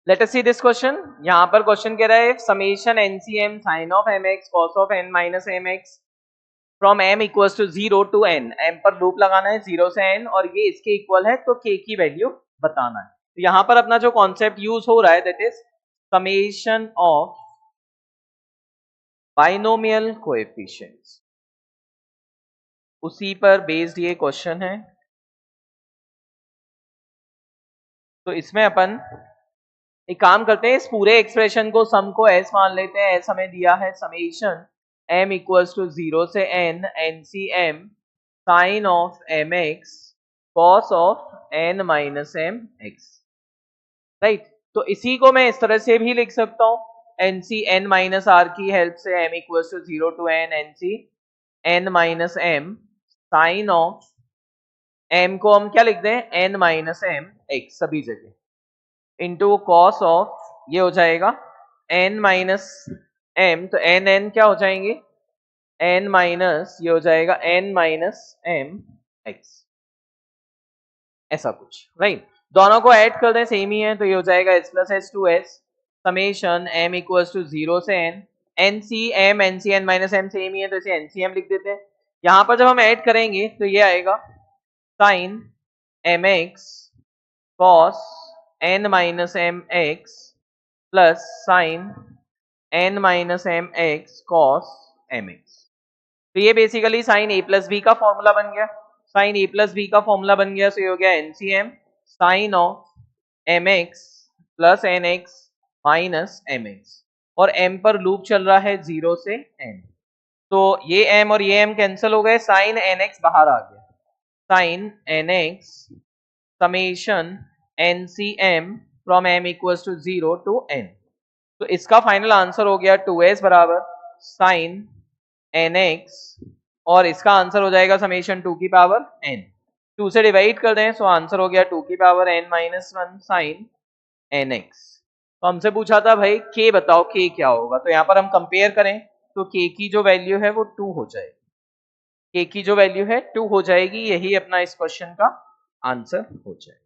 Late us see this question. यहाँ पर question कह रहा है summation NCM sine of M X cos of N minus M X from m equals to 0 to n। m पर loop लगाना है 0 से n और ये इसके इक्वल है तो k की वैल्यू बताना है। तो यहाँ पर अपना जो कॉन्सेप्ट यूज हो रहा है that is summation of binomial coefficients, उसी पर बेस्ड ये क्वेश्चन है। तो इसमें अपन एक काम करते हैं, इस पूरे एक्सप्रेशन को सम को s मान लेते हैं। s हमें दिया है समेशन m इक्वल्स टू 0 से n NCM sine of mx cos of n minus M X, right. तो इसी को मैं इस तरह से भी लिख सकता हूं, NC n माइनस आर की हेल्प से m equals to 0 to n NC n minus m sine of m को हम क्या लिख दें n माइनस एम एक्स सभी जगह इंटू कॉस ऑफ ये हो जाएगा n माइनस m, तो n क्या हो जाएंगे n माइनस ये हो जाएगा n माइनस एम एक्स, ऐसा कुछ, राइट। दोनों को ऐड कर दें सेम ही है तो ये हो जाएगा s plus S two S summation m equals to 0 से n NCM NCN minus M सेम ही है तो इसे NCM लिख देते हैं। यहां पर जब हम ऐड करेंगे तो ये आएगा sine mx cos n minus M X plus sine n minus M X cos M X. तो ये basically sine a plus B का फॉर्मूला बन गया। साइन a प्लस बी का फॉर्मूला बन गया, तो ये हो गया NCM sine of mx plus nx minus mx, और m पर लूप चल रहा है 0 से n, तो ये m और ये m कैंसिल हो गए, साइन nx बाहर आ गया, sine nx summation NCM from m equals to 0 to n। तो इसका फाइनल आंसर हो गया 2s बराबर साइन nx, और इसका आंसर हो जाएगा समेशन 2 की पावर n, 2 से डिवाइड कर दें सो आंसर हो गया 2 की power n minus 1 sine nx। तो हमसे पूछा था भाई k बताओ k क्या होगा, तो यहाँ पर हम कंपेयर करें तो k की जो वैल्यू है वो 2 हो जाएगी, k की जो वैल्यू है 2 हो जाएगी, यही अपना इस क्वेश्चन का आंसर हो जाएगा।